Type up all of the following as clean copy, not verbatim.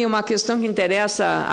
Uma questão que interessa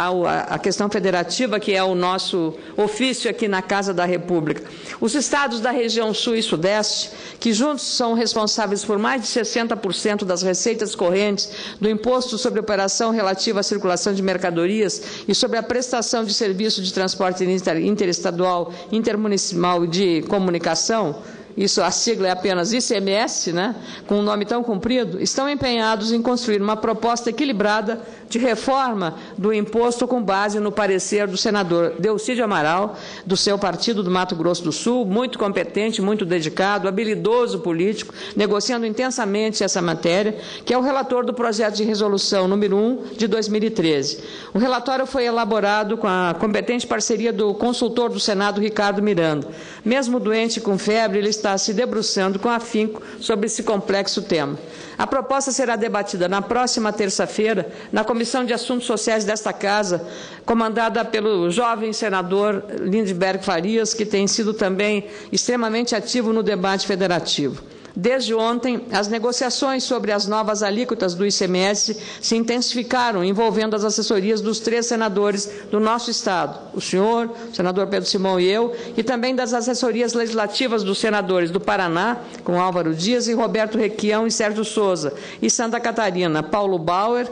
a questão federativa, que é o nosso ofício aqui na Casa da República. Os estados da região sul e sudeste, que juntos são responsáveis por mais de 60% das receitas correntes do imposto sobre operação relativa à circulação de mercadorias e sobre a prestação de serviço de transporte interestadual, intermunicipal e de comunicação, isso, a sigla é apenas ICMS, né, com um nome tão comprido, estão empenhados em construir uma proposta equilibrada de reforma do imposto com base no parecer do senador Delcídio Amaral, do seu partido do Mato Grosso do Sul, muito competente, muito dedicado, habilidoso político, negociando intensamente essa matéria, que é o relator do projeto de resolução número 1 de 2013. O relatório foi elaborado com a competente parceria do consultor do Senado, Ricardo Miranda. Mesmo doente com febre, ele está se debruçando com afinco sobre esse complexo tema. A proposta será debatida na próxima terça-feira na Comissão de Assuntos Sociais desta Casa, comandada pelo jovem senador Lindbergh Farias, que tem sido também extremamente ativo no debate federativo. Desde ontem, as negociações sobre as novas alíquotas do ICMS se intensificaram, envolvendo as assessorias dos 3 senadores do nosso Estado, o senhor, o senador Pedro Simão e eu, e também das assessorias legislativas dos senadores do Paraná, com Álvaro Dias e Roberto Requião e Sérgio Souza, e Santa Catarina, Paulo Bauer,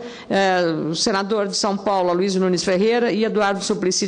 o senador de São Paulo, Aloysio Nunes Ferreira, e Eduardo Suplicy,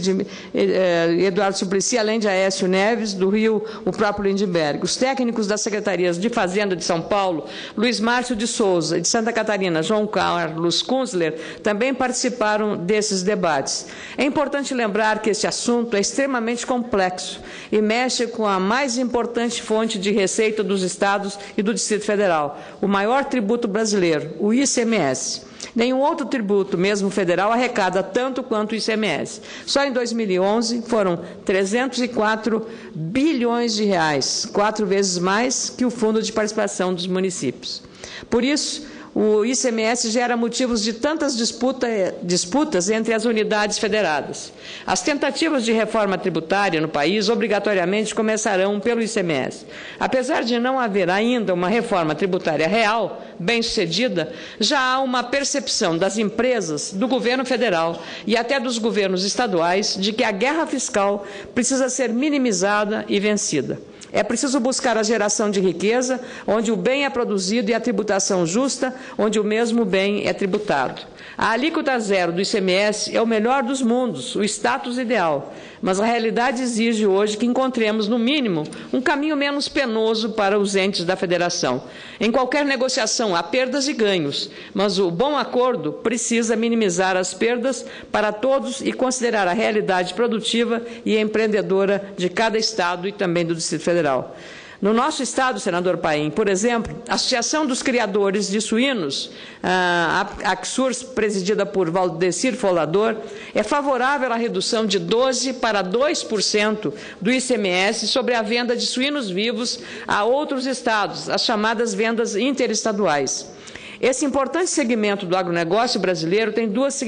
além de Aécio Neves, do Rio, o próprio Lindbergh. Os técnicos das secretarias de Fazenda de São Paulo, Luiz Márcio de Souza, de Santa Catarina, João Carlos Kunzler, também participaram desses debates. É importante lembrar que esse assunto é extremamente complexo e mexe com a mais importante fonte de receita dos estados e do Distrito Federal, o maior tributo brasileiro, o ICMS. Nenhum outro tributo, mesmo federal, arrecada tanto quanto o ICMS. Só em 2011 foram 304 bilhões de reais, 4 vezes mais que o Fundo de Participação dos Municípios. Por isso, o ICMS gera motivos de tantas disputas entre as unidades federadas. As tentativas de reforma tributária no país obrigatoriamente começarão pelo ICMS. Apesar de não haver ainda uma reforma tributária real, bem-sucedida, já há uma percepção das empresas, do governo federal e até dos governos estaduais de que a guerra fiscal precisa ser minimizada e vencida. É preciso buscar a geração de riqueza, onde o bem é produzido, e a tributação justa, onde o mesmo bem é tributado. A alíquota zero do ICMS é o melhor dos mundos, o status ideal, mas a realidade exige hoje que encontremos, no mínimo, um caminho menos penoso para os entes da federação. Em qualquer negociação há perdas e ganhos, mas o bom acordo precisa minimizar as perdas para todos e considerar a realidade produtiva e empreendedora de cada estado e também do Distrito Federal. No nosso estado, senador Paim, por exemplo, a Associação dos Criadores de Suínos, a ACSURS, presidida por Valdecir Folador, é favorável à redução de 12% para 2% do ICMS sobre a venda de suínos vivos a outros estados, as chamadas vendas interestaduais. Esse importante segmento do agronegócio brasileiro tem 2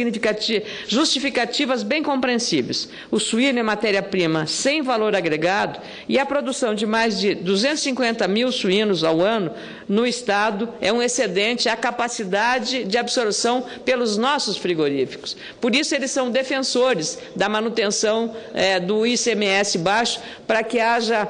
justificativas bem compreensíveis. O suíno é matéria-prima sem valor agregado e a produção de mais de 250 mil suínos ao ano no Estado é um excedente à capacidade de absorção pelos nossos frigoríficos. Por isso, eles são defensores da manutenção do ICMS baixo, para que haja,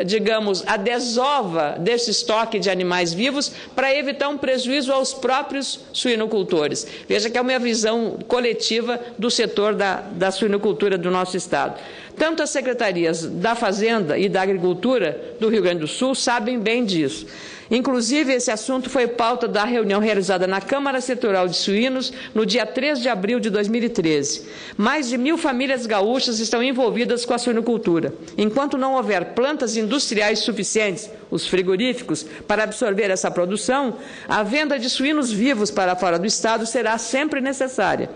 digamos, a desova desse estoque de animais vivos para evitar um prejuízo aos próprios suinocultores. Veja que é uma visão coletiva do setor da suinocultura do nosso Estado. Tanto as secretarias da Fazenda e da Agricultura do Rio Grande do Sul sabem bem disso. Inclusive, esse assunto foi pauta da reunião realizada na Câmara Setorial de Suínos no dia 3 de abril de 2013. Mais de 1.000 famílias gaúchas estão envolvidas com a suinocultura. Enquanto não houver plantas industriais suficientes, os frigoríficos, para absorver essa produção, a venda de suínos vivos para fora do Estado será sempre necessária.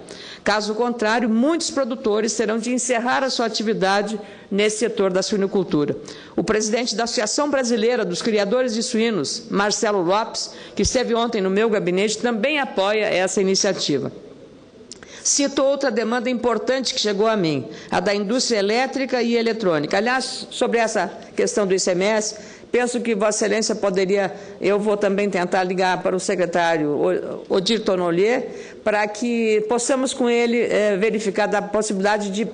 Caso contrário, muitos produtores terão de encerrar a sua atividade nesse setor da suinocultura. O presidente da Associação Brasileira dos Criadores de Suínos, Marcelo Lopes, que esteve ontem no meu gabinete, também apoia essa iniciativa. Cito outra demanda importante que chegou a mim, a da indústria elétrica e eletrônica. Aliás, sobre essa questão do ICMS, penso que Vossa Excelência poderia, eu vou também tentar ligar para o secretário Odir Tonnolier, para que possamos com ele verificar a possibilidade de,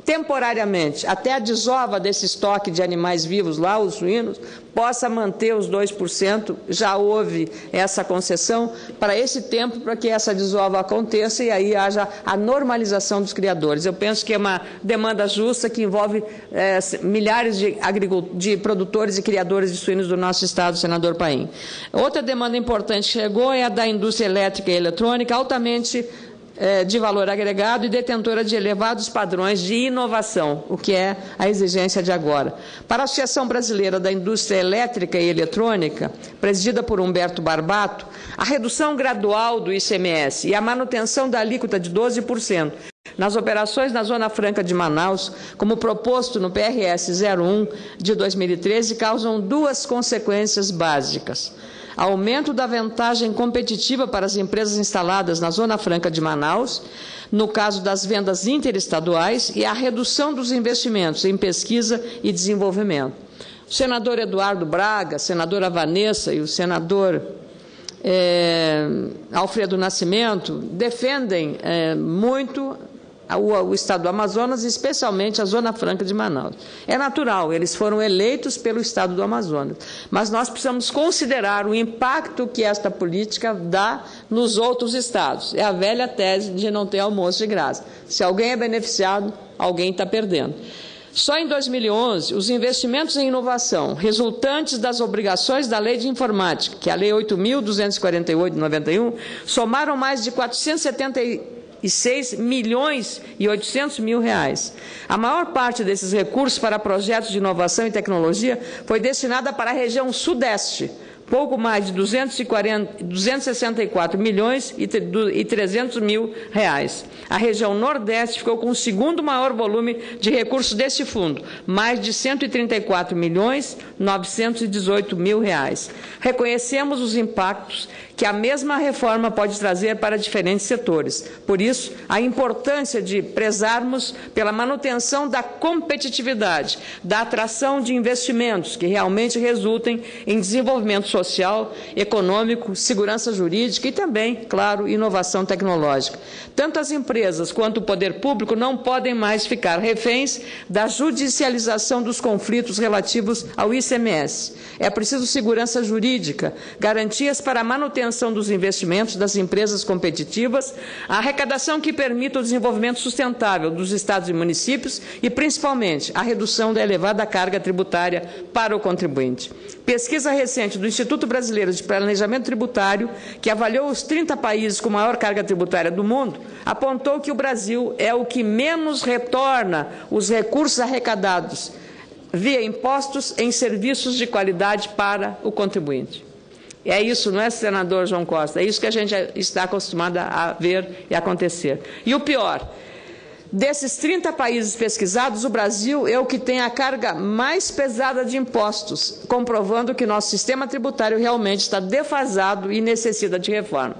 temporariamente, até a desova desse estoque de animais vivos lá, os suínos, possa manter os 2%, já houve essa concessão para esse tempo, para que essa desova aconteça e aí haja a normalização dos criadores. Eu penso que é uma demanda justa que envolve milhares de produtores e criadores de suínos do nosso estado, senador Paim. Outra demanda importante que chegou é a da indústria elétrica e eletrônica, altamente de valor agregado e detentora de elevados padrões de inovação, o que é a exigência de agora. Para a Associação Brasileira da Indústria Elétrica e Eletrônica, presidida por Humberto Barbato, a redução gradual do ICMS e a manutenção da alíquota de 12% nas operações na Zona Franca de Manaus, como proposto no PRS 01 de 2013, causam duas consequências básicas: aumento da vantagem competitiva para as empresas instaladas na Zona Franca de Manaus, no caso das vendas interestaduais, e a redução dos investimentos em pesquisa e desenvolvimento. O senador Eduardo Braga, a senadora Vanessa e o senador Alfredo Nascimento defendem muito o estado do Amazonas, especialmente a Zona Franca de Manaus. É natural, eles foram eleitos pelo estado do Amazonas, mas nós precisamos considerar o impacto que esta política dá nos outros estados. É a velha tese de não ter almoço de graça. Se alguém é beneficiado, alguém está perdendo. Só em 2011, os investimentos em inovação resultantes das obrigações da Lei de Informática, que é a Lei 8.248 de 91, somaram mais de 476 milhões e 800 mil reais. A maior parte desses recursos para projetos de inovação e tecnologia foi destinada para a região Sudeste, pouco mais de 264 milhões e 300 mil reais. A região Nordeste ficou com o segundo maior volume de recursos desse fundo, mais de 134 milhões 918 mil reais. Reconhecemos os impactos que a mesma reforma pode trazer para diferentes setores. Por isso, a importância de prezarmos pela manutenção da competitividade, da atração de investimentos que realmente resultem em desenvolvimento social, econômico, segurança jurídica e também, claro, inovação tecnológica. Tanto as empresas quanto o poder público não podem mais ficar reféns da judicialização dos conflitos relativos ao ICMS. É preciso segurança jurídica, garantias para a manutenção dos investimentos das empresas competitivas, a arrecadação que permita o desenvolvimento sustentável dos estados e municípios e, principalmente, a redução da elevada carga tributária para o contribuinte. Pesquisa recente do Instituto Brasileiro de Planejamento Tributário, que avaliou os 30 países com maior carga tributária do mundo, apontou que o Brasil é o que menos retorna os recursos arrecadados via impostos em serviços de qualidade para o contribuinte. É isso, não é, senador João Costa? É isso que a gente está acostumado a ver e acontecer. E o pior, desses 30 países pesquisados, o Brasil é o que tem a carga mais pesada de impostos, comprovando que nosso sistema tributário realmente está defasado e necessita de reforma.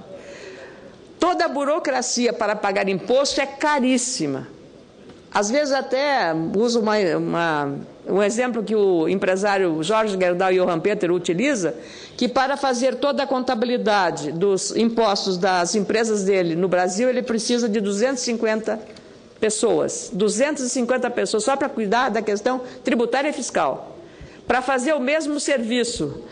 Toda a burocracia para pagar imposto é caríssima. Às vezes até uso um exemplo que o empresário Jorge Gerdau e Johan Peter utiliza, que para fazer toda a contabilidade dos impostos das empresas dele no Brasil, ele precisa de 250 pessoas. 250 pessoas só para cuidar da questão tributária e fiscal. Para fazer o mesmo serviço,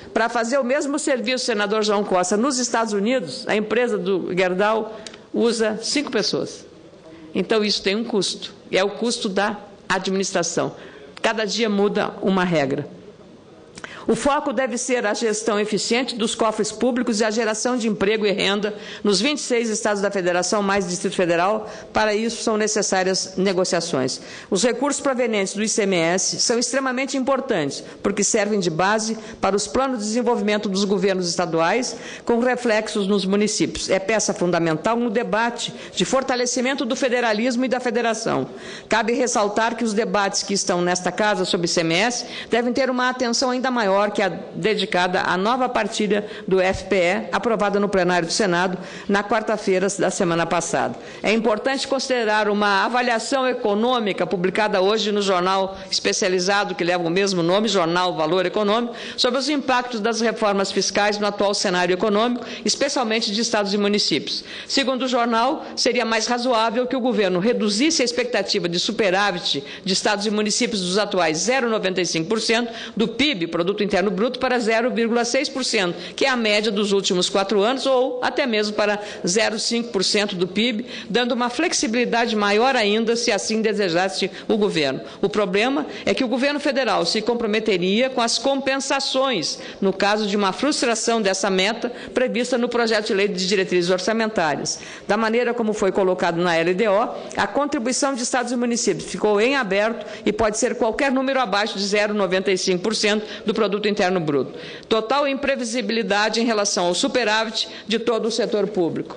senador João Costa, nos Estados Unidos, a empresa do Gerdau usa 5 pessoas. Então, isso tem um custo, e é o custo da administração. Cada dia muda uma regra. O foco deve ser a gestão eficiente dos cofres públicos e a geração de emprego e renda nos 26 estados da Federação, mais Distrito Federal. Para isso, são necessárias negociações. Os recursos provenientes do ICMS são extremamente importantes, porque servem de base para os planos de desenvolvimento dos governos estaduais, com reflexos nos municípios. É peça fundamental no debate de fortalecimento do federalismo e da federação. Cabe ressaltar que os debates que estão nesta casa sobre ICMS devem ter uma atenção ainda maior maior que a dedicada à nova partilha do FPE, aprovada no plenário do Senado na quarta-feira da semana passada. É importante considerar uma avaliação econômica publicada hoje no jornal especializado, que leva o mesmo nome, Jornal Valor Econômico, sobre os impactos das reformas fiscais no atual cenário econômico, especialmente de estados e municípios. Segundo o jornal, seria mais razoável que o governo reduzisse a expectativa de superávit de estados e municípios dos atuais 0,95% do PIB, Produto Interno Bruto, para 0,6%, que é a média dos últimos 4 anos, ou até mesmo para 0,5% do PIB, dando uma flexibilidade maior ainda, se assim desejasse o governo. O problema é que o governo federal se comprometeria com as compensações, no caso de uma frustração dessa meta prevista no projeto de lei de diretrizes orçamentárias. Da maneira como foi colocado na LDO, a contribuição de estados e municípios ficou em aberto e pode ser qualquer número abaixo de 0,95% do Produto Interno Bruto. Total imprevisibilidade em relação ao superávit de todo o setor público.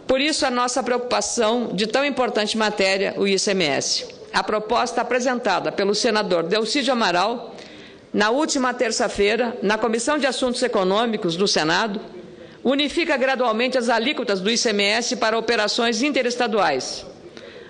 Por isso, a nossa preocupação de tão importante matéria, o ICMS. A proposta apresentada pelo senador Delcídio Amaral, na última terça-feira, na Comissão de Assuntos Econômicos do Senado, unifica gradualmente as alíquotas do ICMS para operações interestaduais.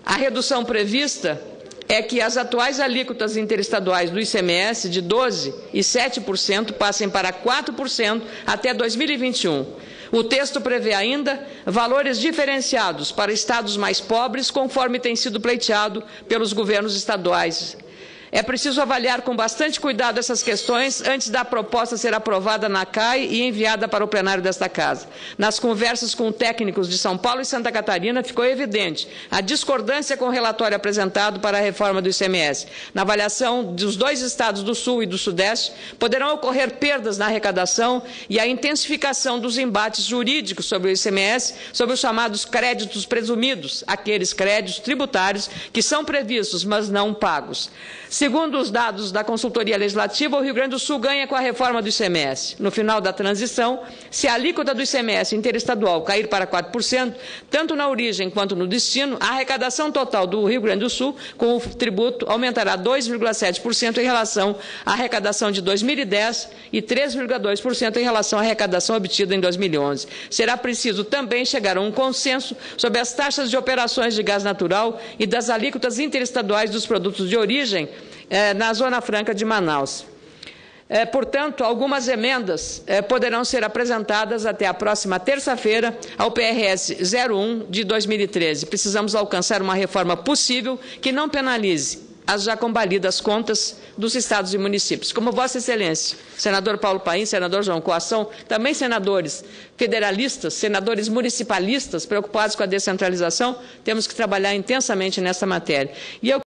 A redução prevista é que as atuais alíquotas interestaduais do ICMS de 12% e 7% passem para 4% até 2021. O texto prevê ainda valores diferenciados para estados mais pobres, conforme tem sido pleiteado pelos governos estaduais. É preciso avaliar com bastante cuidado essas questões antes da proposta ser aprovada na CAI e enviada para o plenário desta Casa. Nas conversas com técnicos de São Paulo e Santa Catarina, ficou evidente a discordância com o relatório apresentado para a reforma do ICMS. Na avaliação dos 2 estados do Sul e do Sudeste, poderão ocorrer perdas na arrecadação e a intensificação dos embates jurídicos sobre o ICMS, sobre os chamados créditos presumidos, aqueles créditos tributários que são previstos, mas não pagos. Segundo os dados da consultoria legislativa, o Rio Grande do Sul ganha com a reforma do ICMS. No final da transição, se a alíquota do ICMS interestadual cair para 4%, tanto na origem quanto no destino, a arrecadação total do Rio Grande do Sul com o tributo aumentará 2,7% em relação à arrecadação de 2010 e 3,2% em relação à arrecadação obtida em 2011. Será preciso também chegar a um consenso sobre as taxas de operações de gás natural e das alíquotas interestaduais dos produtos de origem na Zona Franca de Manaus. Portanto, algumas emendas poderão ser apresentadas até a próxima terça-feira ao PRS 01 de 2013. Precisamos alcançar uma reforma possível que não penalize as já combalidas contas dos estados e municípios. Como Vossa Excelência, senador Paulo Paim, senador João Coação, também senadores federalistas, senadores municipalistas preocupados com a descentralização, temos que trabalhar intensamente nessa matéria. E eu